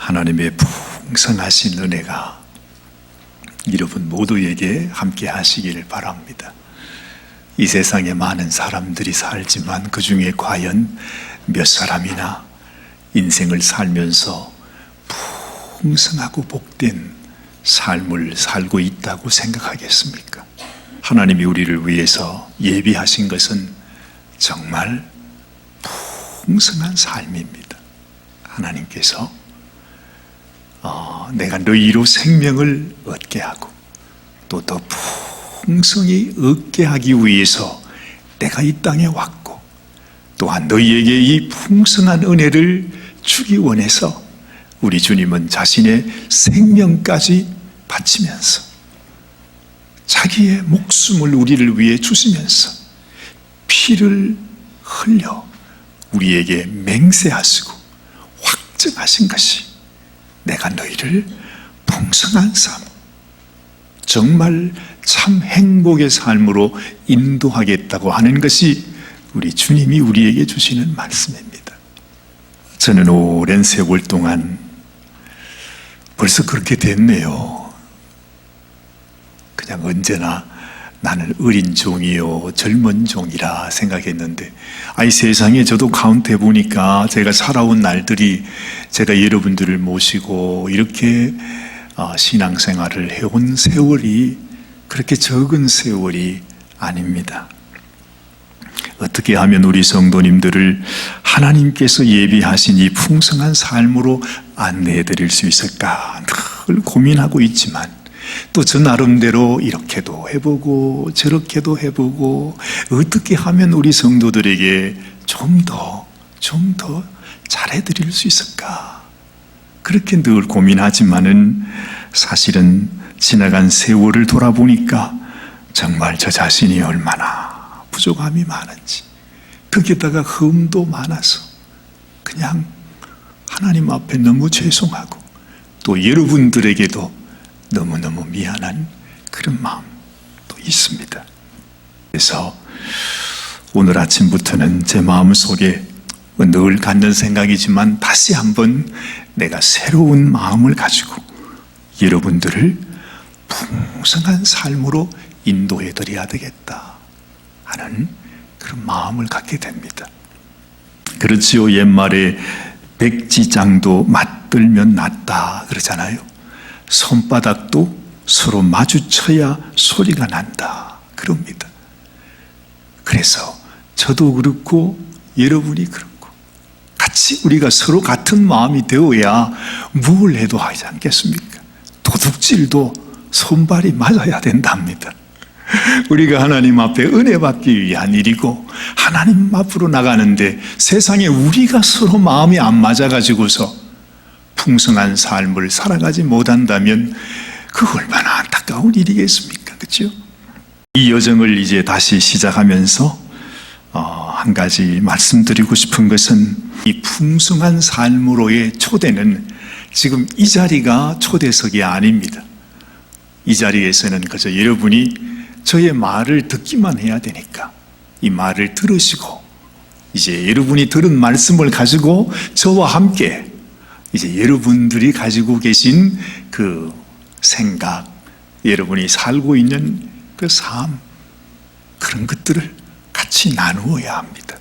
하나님의 풍성하신 은혜가 여러분 모두에게 함께 하시길 바랍니다. 이 세상에 많은 사람들이 살지만 그 중에 과연 몇 사람이나 인생을 살면서 풍성하고 복된 삶을 살고 있다고 생각하겠습니까? 하나님이 우리를 위해서 예비하신 것은 정말 풍성한 삶입니다. 하나님께서 내가 너희로 생명을 얻게 하고 또 더 풍성히 얻게 하기 위해서 내가 이 땅에 왔고 또한 너희에게 이 풍성한 은혜를 주기 원해서 우리 주님은 자신의 생명까지 바치면서 자기의 목숨을 우리를 위해 주시면서 피를 흘려 우리에게 맹세하시고 확증하신 것이 내가 너희를 풍성한 삶, 정말 참 행복의 삶으로 인도하겠다고 하는 것이 우리 주님이 우리에게 주시는 말씀입니다. 저는 오랜 세월 동안 벌써 그렇게 됐네요. 그냥 언제나 나는 어린 종이요 젊은 종이라 생각했는데 세상에 저도 카운트해 보니까 제가 살아온 날들이 제가 여러분들을 모시고 이렇게 신앙생활을 해온 세월이 그렇게 적은 세월이 아닙니다. 어떻게 하면 우리 성도님들을 하나님께서 예비하신 이 풍성한 삶으로 안내해 드릴 수 있을까 늘 고민하고 있지만 또 저 나름대로 이렇게도 해보고 저렇게도 해보고 어떻게 하면 우리 성도들에게 좀 더 잘해드릴 수 있을까 그렇게 늘 고민하지만은 사실은 지나간 세월을 돌아보니까 정말 저 자신이 얼마나 부족함이 많은지 거기에다가 흠도 많아서 그냥 하나님 앞에 너무 죄송하고 또 여러분들에게도 너무너무 미안한 그런 마음도 있습니다. 그래서 오늘 아침부터는 제 마음속에 늘 갖는 생각이지만 다시 한번 내가 새로운 마음을 가지고 여러분들을 풍성한 삶으로 인도해 드려야 되겠다 하는 그런 마음을 갖게 됩니다. 그렇지요. 옛말에 백지장도 맞들면 낫다 그러잖아요. 손바닥도 서로 마주쳐야 소리가 난다 그럽니다. 그래서 저도 그렇고 여러분이 그렇고 같이 우리가 서로 같은 마음이 되어야 뭘 해도 하지 않겠습니까? 도둑질도 손발이 맞아야 된답니다. 우리가 하나님 앞에 은혜 받기 위한 일이고 하나님 앞으로 나가는데 세상에 우리가 서로 마음이 안 맞아가지고서 풍성한 삶을 살아가지 못한다면 그 얼마나 안타까운 일이겠습니까? 그렇죠? 이 여정을 이제 다시 시작하면서 한 가지 말씀드리고 싶은 것은 이 풍성한 삶으로의 초대는 지금 이 자리가 초대석이 아닙니다. 이 자리에서는 그저 여러분이 저의 말을 듣기만 해야 되니까 이 말을 들으시고 이제 여러분이 들은 말씀을 가지고 저와 함께 이제 여러분들이 가지고 계신 그 생각, 여러분이 살고 있는 그 삶, 그런 것들을 같이 나누어야 합니다.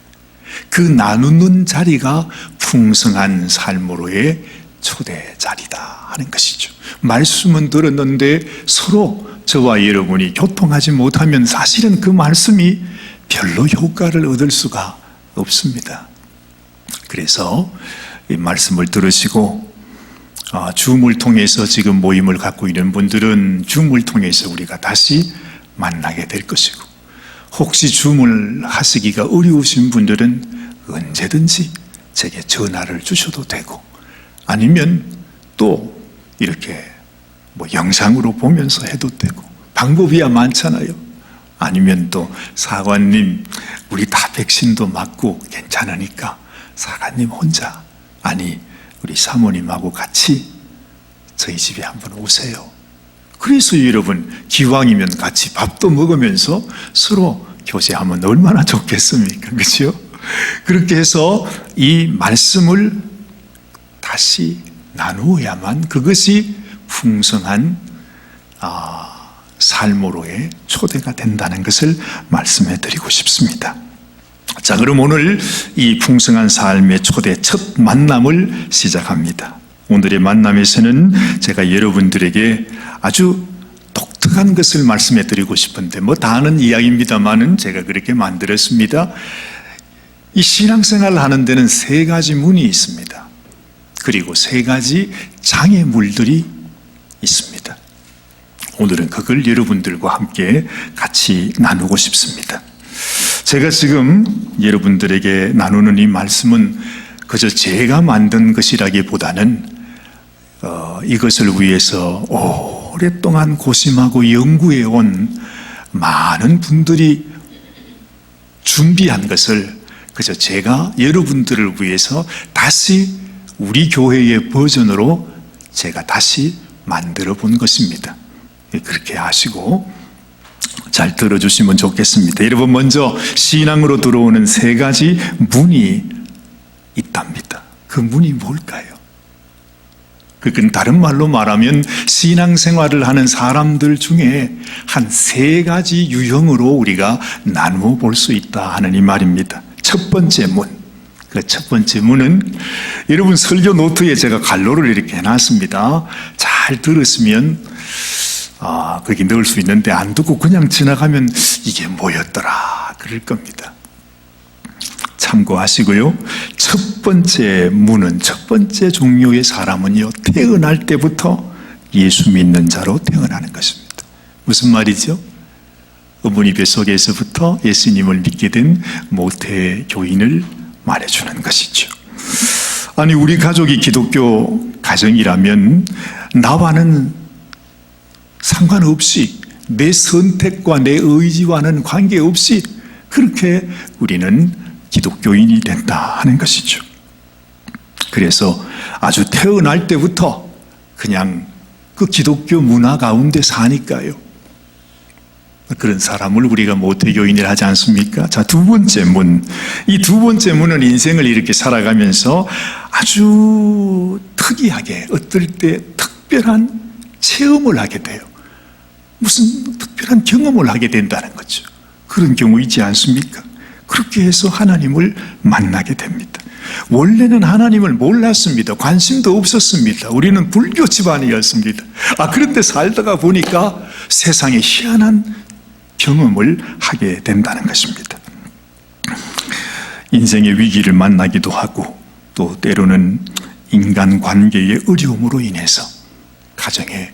그 나누는 자리가 풍성한 삶으로의 초대 자리다 하는 것이죠. 말씀은 들었는데 서로 저와 여러분이 교통하지 못하면 사실은 그 말씀이 별로 효과를 얻을 수가 없습니다. 그래서 이 말씀을 들으시고 줌을 통해서 지금 모임을 갖고 있는 분들은 줌을 통해서 우리가 다시 만나게 될 것이고 혹시 줌을 하시기가 어려우신 분들은 언제든지 제게 전화를 주셔도 되고 아니면 또 이렇게 영상으로 보면서 해도 되고 방법이야 많잖아요. 아니면 또 사관님 우리 다 백신도 맞고 괜찮으니까 사관님 혼자 아니 우리 사모님하고 같이 저희 집에 한번 오세요. 그래서 여러분 기왕이면 같이 밥도 먹으면서 서로 교제하면 얼마나 좋겠습니까? 그렇죠? 그렇게 해서 이 말씀을 다시 나누어야만 그것이 풍성한 삶으로의 초대가 된다는 것을 말씀해 드리고 싶습니다. 자, 그럼 오늘 이 풍성한 삶의 초대 첫 만남을 시작합니다. 오늘의 만남에서는 제가 여러분들에게 아주 독특한 것을 말씀해 드리고 싶은데 다 아는 이야기입니다만은 제가 그렇게 만들었습니다. 이 신앙생활을 하는 데는 3가지 문이 있습니다. 그리고 3가지 장애물들이 있습니다. 오늘은 그걸 여러분들과 함께 같이 나누고 싶습니다. 제가 지금 여러분들에게 나누는 이 말씀은 그저 제가 만든 것이라기보다는 이것을 위해서 오랫동안 고심하고 연구해 온 많은 분들이 준비한 것을 그저 제가 여러분들을 위해서 다시 우리 교회의 버전으로 제가 다시 만들어 본 것입니다. 그렇게 하시고 잘 들어주시면 좋겠습니다. 여러분, 먼저 신앙으로 들어오는 3가지 문이 있답니다. 그 문이 뭘까요? 그건 다른 말로 말하면 신앙생활을 하는 사람들 중에 한 3가지 유형으로 우리가 나누어 볼 수 있다 하는 이 말입니다. 첫 번째 문. 그 첫 번째 문은 여러분 설교 노트에 제가 갈로를 이렇게 해놨습니다. 잘 들었으면 거기 넣을 수 있는데 안 듣고 그냥 지나가면 이게 뭐였더라 그럴 겁니다. 참고하시고요. 첫 번째 문은, 첫 번째 종류의 사람은요, 태어날 때부터 예수 믿는 자로 태어나는 것입니다. 무슨 말이죠? 어머니 뱃속에서부터 예수님을 믿게 된 모태 교인을 말해주는 것이죠. 아니, 우리 가족이 기독교 가정이라면 나와는 상관없이, 내 선택과 내 의지와는 관계없이 그렇게 우리는 기독교인이 된다 하는 것이죠. 그래서 아주 태어날 때부터 그냥 그 기독교 문화 가운데 사니까요. 그런 사람을 우리가 모태교인이라 하지 않습니까? 자, 두 번째 문. 이 두 번째 문은 인생을 이렇게 살아가면서 아주 특이하게 어떨 때 특별한 체험을 하게 돼요. 무슨 특별한 경험을 하게 된다는 거죠. 그런 경우 있지 않습니까? 그렇게 해서 하나님을 만나게 됩니다. 원래는 하나님을 몰랐습니다. 관심도 없었습니다. 우리는 불교 집안이었습니다. 그런데 살다가 보니까 세상에 희한한 경험을 하게 된다는 것입니다. 인생의 위기를 만나기도 하고 또 때로는 인간관계의 어려움으로 인해서 가정에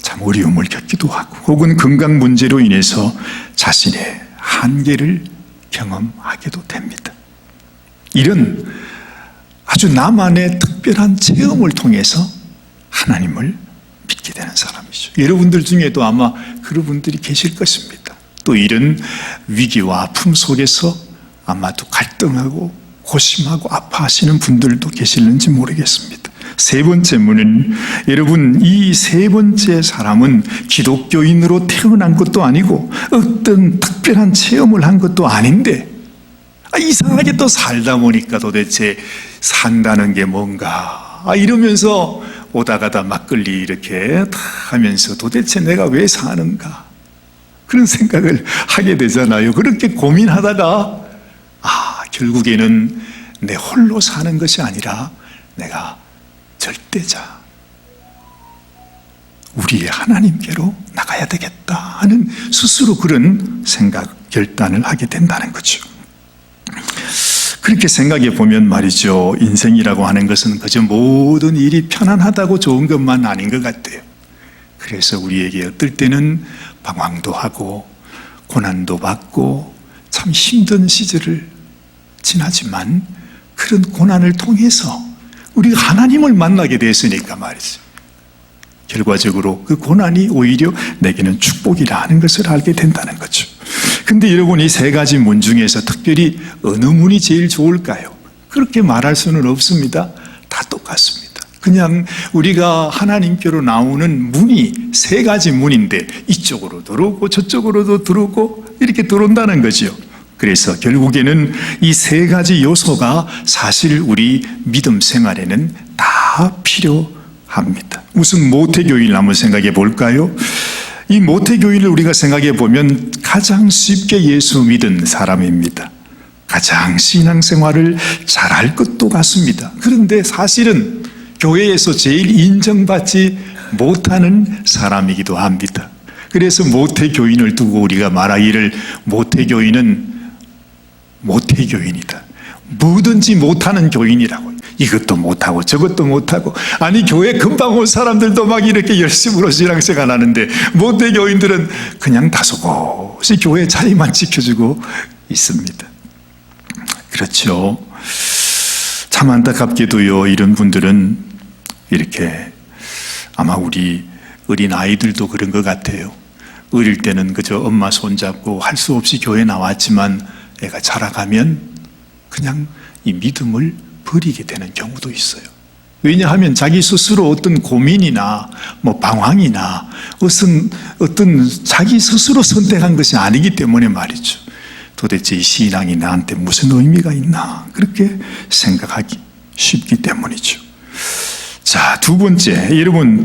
참 어려움을 겪기도 하고 혹은 건강 문제로 인해서 자신의 한계를 경험하게도 됩니다. 이런 아주 나만의 특별한 체험을 통해서 하나님을 믿게 되는 사람이죠. 여러분들 중에도 아마 그런 분들이 계실 것입니다. 또 이런 위기와 아픔 속에서 아마도 갈등하고 고심하고 아파하시는 분들도 계실는지 모르겠습니다. 세 번째 문은, 여러분, 이 세 번째 사람은 기독교인으로 태어난 것도 아니고 어떤 특별한 체험을 한 것도 아닌데 이상하게 또 살다 보니까 도대체 산다는 게 뭔가 이러면서 오다 가다 막걸리 이렇게 다 하면서 도대체 내가 왜 사는가 그런 생각을 하게 되잖아요. 그렇게 고민하다가 결국에는 내 홀로 사는 것이 아니라 내가 절대자, 우리의 하나님께로 나가야 되겠다 하는 스스로 그런 생각, 결단을 하게 된다는 거죠. 그렇게 생각해 보면 말이죠, 인생이라고 하는 것은 그저 모든 일이 편안하다고 좋은 것만 아닌 것 같아요. 그래서 우리에게 어떨 때는 방황도 하고 고난도 받고 참 힘든 시절을 지나지만 그런 고난을 통해서 우리가 하나님을 만나게 됐으니까 말이죠. 결과적으로 그 고난이 오히려 내게는 축복이라 하는 것을 알게 된다는 거죠. 근데 여러분, 이 세 가지 문 중에서 특별히 어느 문이 제일 좋을까요? 그렇게 말할 수는 없습니다. 다 똑같습니다. 그냥 우리가 하나님께로 나오는 문이 세 가지 문인데 이쪽으로 들어오고 저쪽으로도 들어오고 이렇게 들어온다는 거죠. 그래서 결국에는 이 세 가지 요소가 사실 우리 믿음 생활에는 다 다 필요합니다. 무슨 모태교인을 한번 생각해 볼까요? 이 모태교인을 우리가 생각해 보면 가장 쉽게 예수 믿은 사람입니다. 가장 신앙생활을 잘할 것도 같습니다. 그런데 사실은 교회에서 제일 인정받지 못하는 사람이기도 합니다. 그래서 모태교인을 두고 우리가 말하기를 모태교인은 모태교인이다. 뭐든지 못하는 교인이라고. 이것도 못하고 저것도 못하고, 아니 교회 금방 온 사람들도 막 이렇게 열심으로 신앙생활 하는데 모태교인들은 그냥 다소곳이 교회 자리만 지켜주고 있습니다. 그렇죠. 참 안타깝게도요, 이런 분들은 이렇게 아마 우리 어린 아이들도 그런 것 같아요. 어릴 때는 그저 엄마 손잡고 할 수 없이 교회 나왔지만 애가 자라가면 그냥 이 믿음을 버리게 되는 경우도 있어요. 왜냐하면 자기 스스로 어떤 고민이나 뭐 방황이나 어떤 자기 스스로 선택한 것이 아니기 때문에 말이죠. 도대체 이 신앙이 나한테 무슨 의미가 있나 그렇게 생각하기 쉽기 때문이죠. 자, 두 번째, 여러분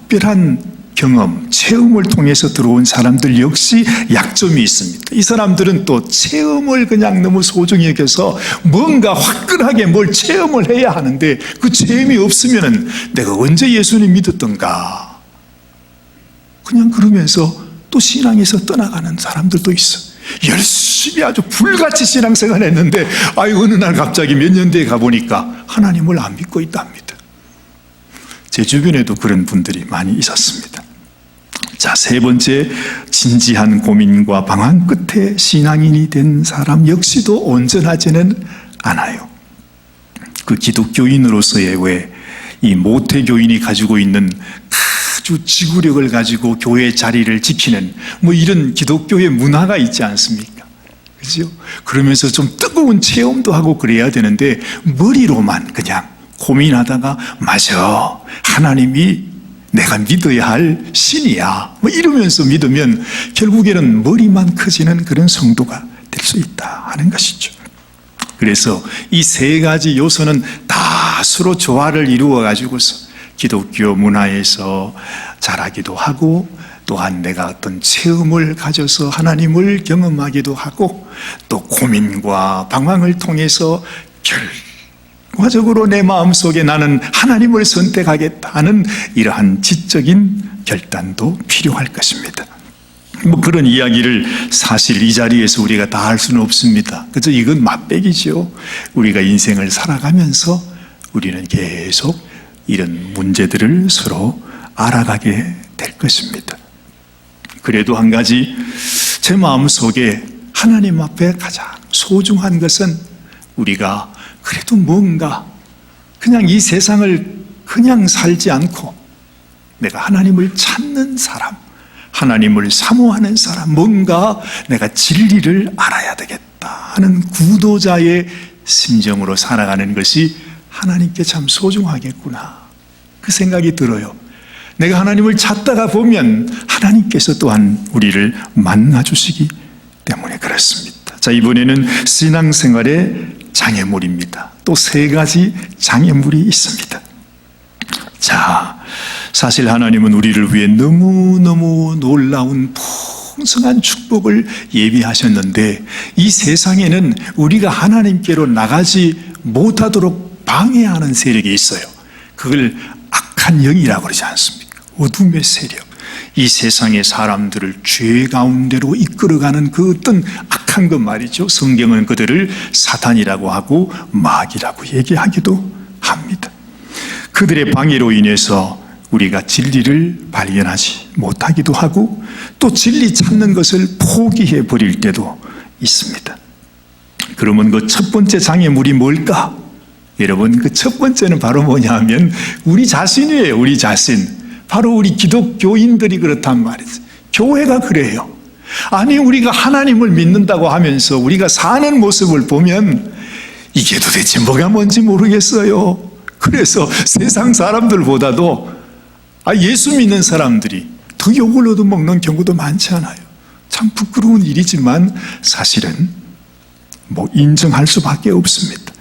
특별한 경험, 체험을 통해서 들어온 사람들 역시 약점이 있습니다. 이 사람들은 또 체험을 그냥 너무 소중히 여겨서 뭔가 화끈하게 뭘 체험을 해야 하는데 그 체험이 없으면 내가 언제 예수님 믿었던가 그냥 그러면서 또 신앙에서 떠나가는 사람들도 있어. 열심히 아주 불같이 신앙생활 했는데 어느 날 갑자기 몇 년 뒤에 가보니까 하나님을 안 믿고 있답니다. 제 주변에도 그런 분들이 많이 있었습니다. 자, 세 번째, 진지한 고민과 방황 끝에 신앙인이 된 사람 역시도 온전하지는 않아요. 그 기독교인으로서의 왜 이 모태교인이 가지고 있는 아주 지구력을 가지고 교회 자리를 지키는 뭐 이런 기독교의 문화가 있지 않습니까? 그렇죠? 그러면서 좀 뜨거운 체험도 하고 그래야 되는데 머리로만 그냥 고민하다가 맞아, 하나님이 내가 믿어야 할 신이야 뭐 이러면서 믿으면 결국에는 머리만 커지는 그런 성도가 될 수 있다 하는 것이죠. 그래서 이 세 가지 요소는 다 서로 조화를 이루어 가지고서 기독교 문화에서 자라기도 하고 또한 내가 어떤 체험을 가져서 하나님을 경험하기도 하고 또 고민과 방황을 통해서 결과적으로 내 마음속에 나는 하나님을 선택하겠다 하는 이러한 지적인 결단도 필요할 것입니다. 뭐 그런 이야기를 사실 이 자리에서 우리가 다 할 수는 없습니다. 그래서 이건 맛배기죠. 우리가 인생을 살아가면서 우리는 계속 이런 문제들을 서로 알아가게 될 것입니다. 그래도 한 가지 제 마음속에 하나님 앞에 가장 소중한 것은 우리가 그래도 뭔가 그냥 이 세상을 그냥 살지 않고 내가 하나님을 찾는 사람, 하나님을 사모하는 사람, 뭔가 내가 진리를 알아야 되겠다 하는 구도자의 심정으로 살아가는 것이 하나님께 참 소중하겠구나 그 생각이 들어요. 내가 하나님을 찾다가 보면 하나님께서 또한 우리를 만나주시기 때문에 그렇습니다. 자, 이번에는 신앙생활의 장애물입니다. 또 세 가지 장애물이 있습니다. 자, 사실 하나님은 우리를 위해 너무너무 놀라운 풍성한 축복을 예비하셨는데 이 세상에는 우리가 하나님께로 나가지 못하도록 방해하는 세력이 있어요. 그걸 악한 영이라고 그러지 않습니까? 어둠의 세력. 이 세상의 사람들을 죄 가운데로 이끌어가는 그 어떤 악한 것 말이죠. 성경은 그들을 사탄이라고 하고 마귀라고 얘기하기도 합니다. 그들의 방해로 인해서 우리가 진리를 발견하지 못하기도 하고 또 진리 찾는 것을 포기해 버릴 때도 있습니다. 그러면 그 첫 번째 장애물이 뭘까? 여러분, 그 첫 번째는 바로 뭐냐 하면 우리 자신이에요. 우리 자신. 바로 우리 기독교인들이 그렇단 말이죠. 교회가 그래요. 아니, 우리가 하나님을 믿는다고 하면서 우리가 사는 모습을 보면 이게 도대체 뭐가 뭔지 모르겠어요. 그래서 세상 사람들보다도 예수 믿는 사람들이 더 욕을 얻어먹는 경우도 많지 않아요. 참 부끄러운 일이지만 사실은 인정할 수밖에 없습니다.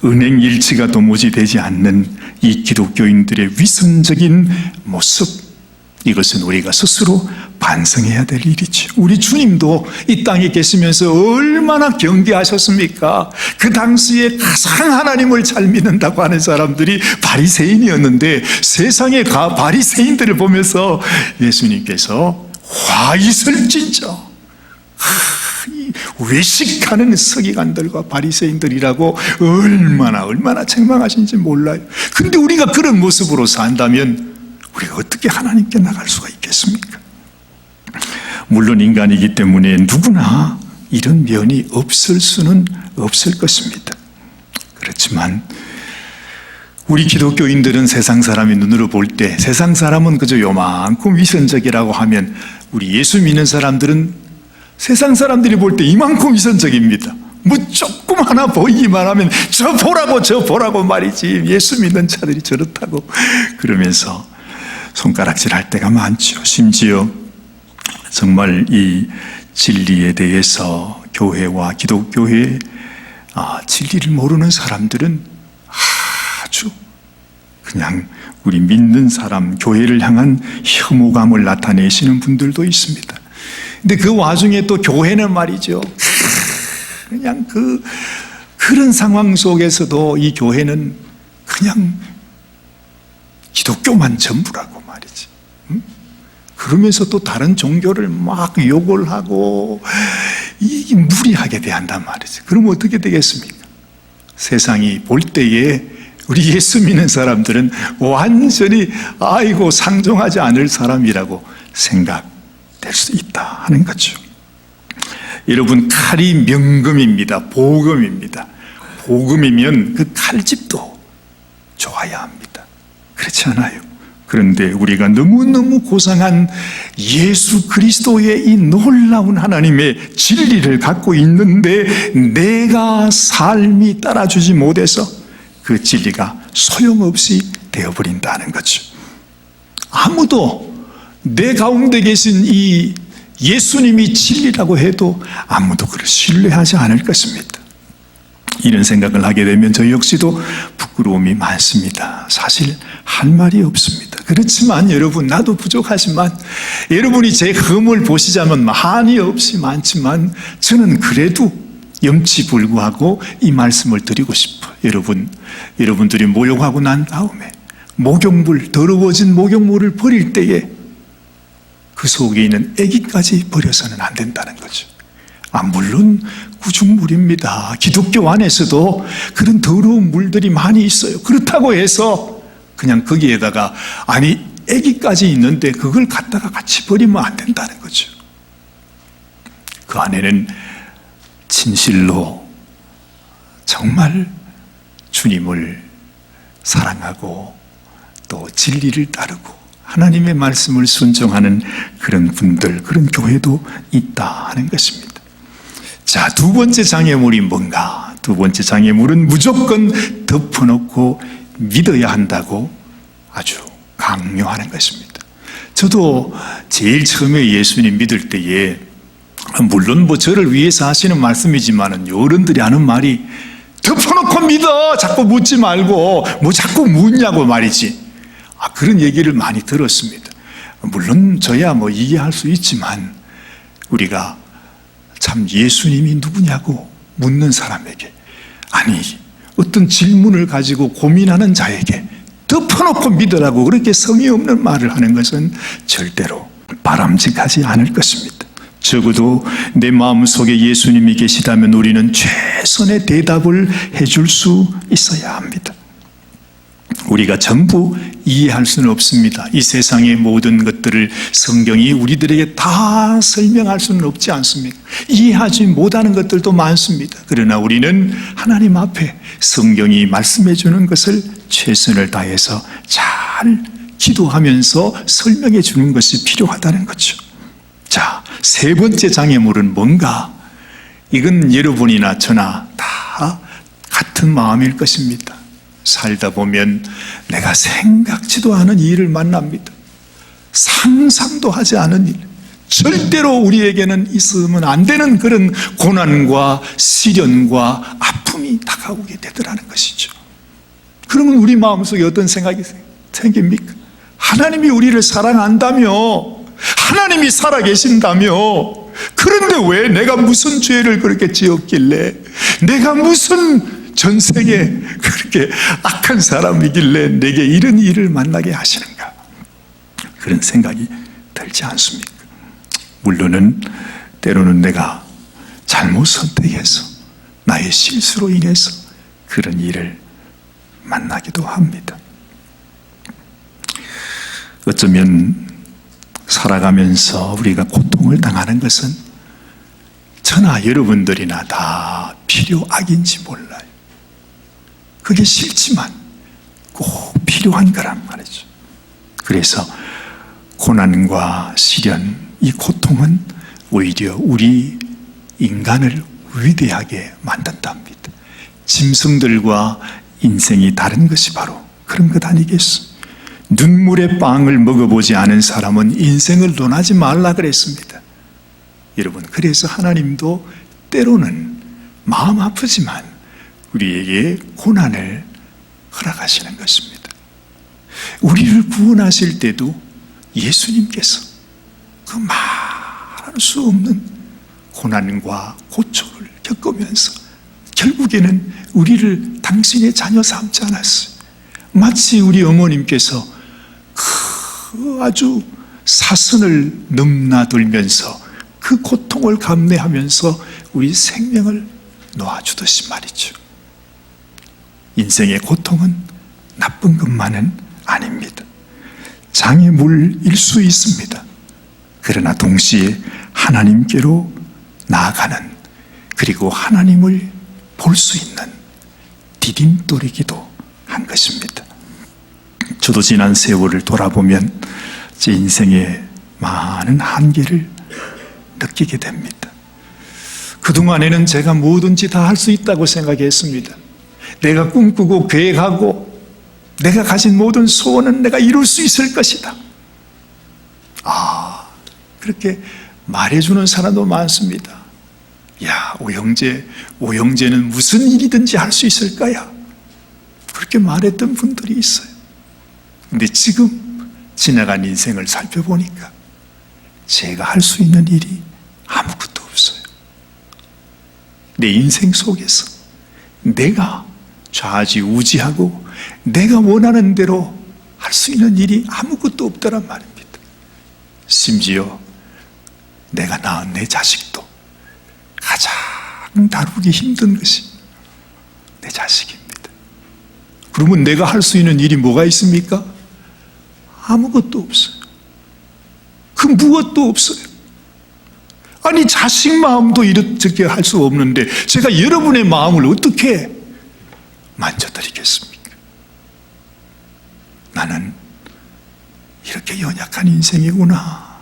은행 일치가 도무지 되지 않는 이 기독교인들의 위선적인 모습, 이것은 우리가 스스로 반성해야 될 일이죠. 우리 주님도 이 땅에 계시면서 얼마나 경계하셨습니까? 그 당시에 가장 하나님을 잘 믿는다고 하는 사람들이 바리새인이었는데, 세상의 바리새인들을 보면서 예수님께서 화 있을 진짜 외식하는 서기관들과 바리새인들이라고 얼마나 책망하신지 몰라요. 근데 우리가 그런 모습으로 산다면 우리가 어떻게 하나님께 나갈 수가 있겠습니까? 물론 인간이기 때문에 누구나 이런 면이 없을 수는 없을 것입니다. 그렇지만 우리 기독교인들은 세상 사람이 눈으로 볼 때 세상 사람은 그저 요만큼 위선적이라고 하면, 우리 예수 믿는 사람들은 세상 사람들이 볼 때 이만큼 위선적입니다. 뭐 조금 하나 보이기만 하면 저 보라고 말이지, 예수 믿는 자들이 저렇다고 그러면서 손가락질 할 때가 많죠. 심지어 정말 이 진리에 대해서 교회와 기독교의 진리를 모르는 사람들은 아주 그냥 우리 믿는 사람, 교회를 향한 혐오감을 나타내시는 분들도 있습니다. 근데 그 와중에 또 교회는 말이죠, 그냥 그런 상황 속에서도 이 교회는 그냥 기독교만 전부라고 말이지. 그러면서 또 다른 종교를 막 욕을 하고 이게 무리하게 대한단 말이지. 그럼 어떻게 되겠습니까? 세상이 볼 때에 우리 예수 믿는 사람들은 완전히 상종하지 않을 사람이라고 생각될 수 있다 하는 거죠. 여러분, 칼이 명금입니다. 보금입니다. 보금이면 그 칼집도 좋아야 합니다. 그렇지 않아요? 그런데 우리가 너무너무 고상한 예수 그리스도의 이 놀라운 하나님의 진리를 갖고 있는데 내가 삶이 따라주지 못해서 그 진리가 소용없이 되어버린다는 거죠. 아무도 내 가운데 계신 이 예수님이 진리라고 해도 아무도 그를 신뢰하지 않을 것입니다. 이런 생각을 하게 되면 저 역시도 부끄러움이 많습니다. 사실 할 말이 없습니다. 그렇지만 여러분, 나도 부족하지만 여러분이 제 흠을 보시자면 한이 없이 많지만 저는 그래도 염치불구하고 이 말씀을 드리고 싶어요. 여러분들이 모욕하고 난 다음에 더러워진 목욕물을 버릴 때에 그 속에 있는 애기까지 버려서는 안 된다는 거죠. 물론 구중물입니다. 기독교 안에서도 그런 더러운 물들이 많이 있어요. 그렇다고 해서 그냥 거기에다가 애기까지 있는데 그걸 갖다가 같이 버리면 안 된다는 거죠. 그 안에는 진실로 정말 주님을 사랑하고 또 진리를 따르고 하나님의 말씀을 순종하는 그런 분들, 그런 교회도 있다 하는 것입니다. 자, 두 번째 장애물이 뭔가? 두 번째 장애물은 무조건 덮어놓고 믿어야 한다고 아주 강요하는 것입니다. 저도 제일 처음에 예수님 믿을 때에, 물론 저를 위해서 하시는 말씀이지만은 어른들이 하는 말이 덮어놓고 믿어! 자꾸 묻지 말고 자꾸 묻냐고 말이지. 그런 얘기를 많이 들었습니다. 물론 저야 이해할 수 있지만 우리가 참 예수님이 누구냐고 묻는 사람에게, 어떤 질문을 가지고 고민하는 자에게 덮어놓고 믿으라고 그렇게 성의 없는 말을 하는 것은 절대로 바람직하지 않을 것입니다. 적어도 내 마음속에 예수님이 계시다면 우리는 최선의 대답을 해줄 수 있어야 합니다. 우리가 전부 이해할 수는 없습니다. 이 세상의 모든 것들을 성경이 우리들에게 다 설명할 수는 없지 않습니까? 이해하지 못하는 것들도 많습니다. 그러나 우리는 하나님 앞에 성경이 말씀해 주는 것을 최선을 다해서 잘 기도하면서 설명해 주는 것이 필요하다는 거죠. 자, 세 번째 장애물은 뭔가? 이건 여러분이나 저나 다 같은 마음일 것입니다. 살다 보면 내가 생각지도 않은 일을 만납니다. 상상도 하지 않은 일, 절대로 우리에게는 있으면 안 되는 그런 고난과 시련과 아픔 아픔이 다가오게 되더라는 것이죠. 그러면 우리 마음속에 어떤 생각이 생깁니까? 하나님이 우리를 사랑한다며, 하나님이 살아계신다며, 그런데 왜 내가 무슨 죄를 그렇게 지었길래, 내가 무슨 전생에 그렇게 악한 사람이길래 내게 이런 일을 만나게 하시는가? 그런 생각이 들지 않습니까? 물론은 때로는 내가 잘못 선택해서 나의 실수로 인해서 그런 일을 만나기도 합니다. 어쩌면 살아가면서 우리가 고통을 당하는 것은 저나 여러분들이나 다 필요악인지 몰라요. 그게 싫지만 꼭 필요한 거란 말이죠. 그래서 고난과 시련, 이 고통은 오히려 우리 인간을 위대하게 만든답니다. 짐승들과 인생이 다른 것이 바로 그런 것 아니겠소? 눈물의 빵을 먹어보지 않은 사람은 인생을 논하지 말라 그랬습니다. 여러분, 그래서 하나님도 때로는 마음 아프지만 우리에게 고난을 허락하시는 것입니다. 우리를 구원하실 때도 예수님께서 그 말할 수 없는 고난과 고초를 겪으면서 결국에는 우리를 당신의 자녀 삼지 않았어요. 마치 우리 어머님께서 그 아주 사선을 넘나들면서 그 고통을 감내하면서 우리 생명을 놓아주듯이 말이죠. 인생의 고통은 나쁜 것만은 아닙니다. 장애물일 수 있습니다. 그러나 동시에 하나님께로 나아가는, 그리고 하나님을 볼 수 있는 디딤돌이기도 한 것입니다. 저도 지난 세월을 돌아보면 제 인생의 많은 한계를 느끼게 됩니다. 그동안에는 제가 뭐든지 다 할 수 있다고 생각했습니다. 내가 꿈꾸고 계획하고 내가 가진 모든 소원은 내가 이룰 수 있을 것이다. 그렇게 말해주는 사람도 많습니다. 야, 오형제는 무슨 일이든지 할 수 있을 거야. 그렇게 말했던 분들이 있어요. 근데 지금 지나간 인생을 살펴보니까 제가 할 수 있는 일이 아무것도 없어요. 내 인생 속에서 내가 좌지우지하고 내가 원하는 대로 할 수 있는 일이 아무것도 없다란 말입니다. 심지어 내가 낳은 내 자식도 가장 다루기 힘든 것이 내 자식입니다. 그러면 내가 할 수 있는 일이 뭐가 있습니까? 아무것도 없어요. 그 무엇도 없어요. 아니, 자식 마음도 이렇게 할 수 없는데 제가 여러분의 마음을 어떻게 만져드리겠습니까? 나는 이렇게 연약한 인생이구나.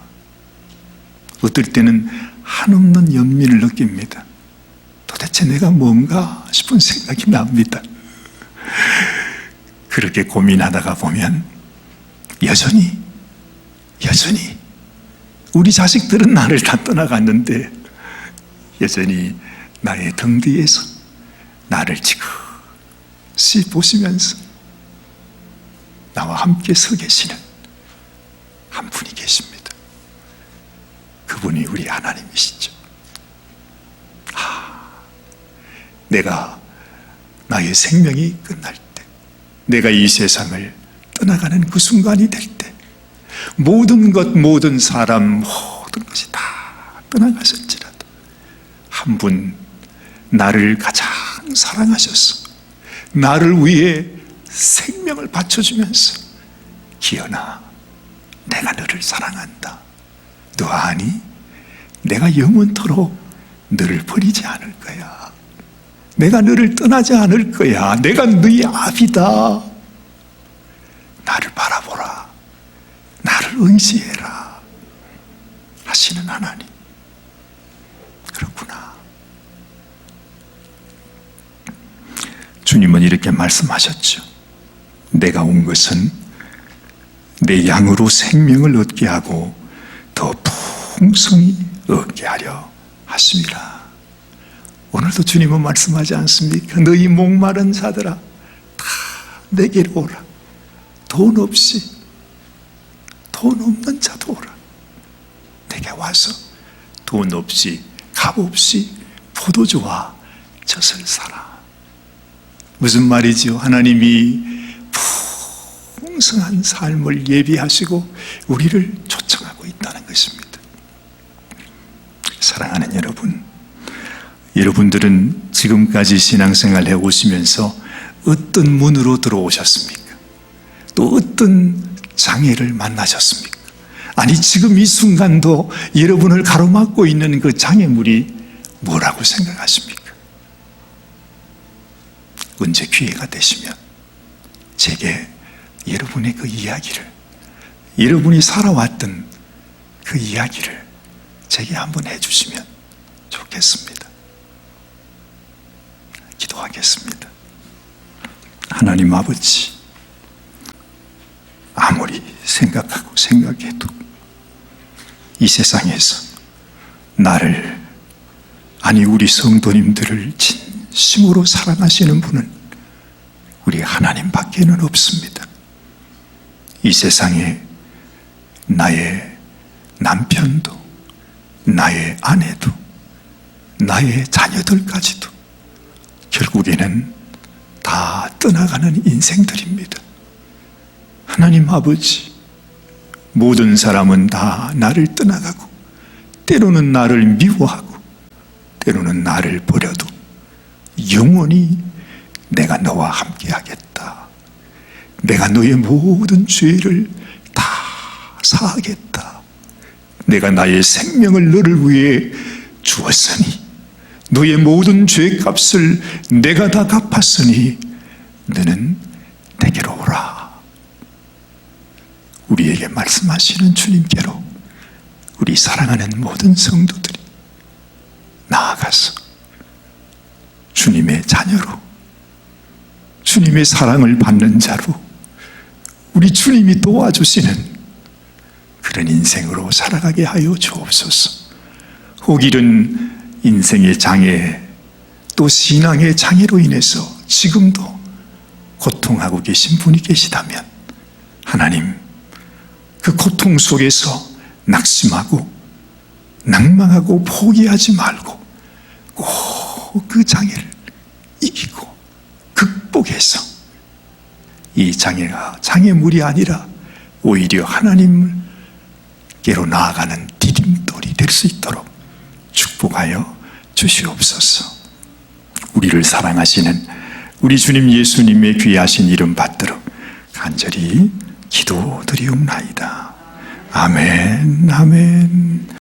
어떨 때는 한없는 연민을 느낍니다. 도대체 내가 뭔가 싶은 생각이 납니다. 그렇게 고민하다가 보면 여전히 우리 자식들은 나를 다 떠나갔는데 여전히 나의 등 뒤에서 나를 지그시 보시면서 나와 함께 서 계시는 한 분이 계십니다. 그분이 우리 하나님이시죠. 내가 나의 생명이 끝날 때, 내가 이 세상을 떠나가는 그 순간이 될 때, 모든 것, 모든 사람, 모든 것이 다 떠나가실지라도 한 분 나를 가장 사랑하셔서 나를 위해 생명을 바쳐주면서 기현아, 내가 너를 사랑한다. 너 아니? 내가 영원토록 너를 버리지 않을 거야. 내가 너를 떠나지 않을 거야. 내가 너의 아비다. 나를 바라보라. 나를 의지해라. 하시는 하나님. 그렇구나. 주님은 이렇게 말씀하셨죠. 내가 온 것은 내 양으로 생명을 얻게 하고 더 풍성히 얻게 하려 하심이라. 오늘도 주님은 말씀하지 않습니까? 너희 목마른 자들아 다 내게로 오라. 돈 없는 자도 오라. 내게 와서 돈 없이 값 없이 포도주와 젖을 사라. 무슨 말이지요? 하나님이 풍성한 삶을 예비하시고 우리를 초청하고 있다는 것입니다. 사랑하는 여러분, 여러분들은 지금까지 신앙생활 해오시면서 어떤 문으로 들어오셨습니까? 또 어떤 장애를 만나셨습니까? 아니, 지금 이 순간도 여러분을 가로막고 있는 그 장애물이 뭐라고 생각하십니까? 언제 기회가 되시면 제게 여러분의 그 이야기를, 여러분이 살아왔던 그 이야기를 제게 한번 해주시면 좋겠습니다. 기도하겠습니다. 하나님 아버지, 아무리 생각하고 생각해도 이 세상에서 나를, 아니 우리 성도님들을 진심으로 사랑하시는 분은 우리 하나님밖에는 없습니다. 이 세상에 나의 남편도, 나의 아내도, 나의 자녀들까지도 결국에는 다 떠나가는 인생들입니다. 하나님 아버지, 모든 사람은 다 나를 떠나가고 때로는 나를 미워하고 때로는 나를 버려도 영원히 내가 너와 함께 하겠다. 내가 너의 모든 죄를 다 사하겠다. 내가 나의 생명을 너를 위해 주었으니 너의 모든 죄값을 내가 다 갚았으니 너는 내게로 오라. 우리에게 말씀하시는 주님께로 우리 사랑하는 모든 성도들이 나아가서 주님의 자녀로, 주님의 사랑을 받는 자로, 우리 주님이 도와주시는 그런 인생으로 살아가게 하여 주옵소서. 혹일은 인생의 장애, 또 신앙의 장애로 인해서 지금도 고통하고 계신 분이 계시다면 하나님, 그 고통 속에서 낙심하고 낭망하고 포기하지 말고 꼭 그 장애를 이기고 극복해서 이 장애가 장애물이 아니라 오히려 하나님께로 나아가는 디딤돌이 될 수 있도록 축복하여 주시옵소서. 우리를 사랑하시는 우리 주님 예수님의 귀하신 이름 받들어 간절히 기도드리옵나이다. 아멘, 아멘.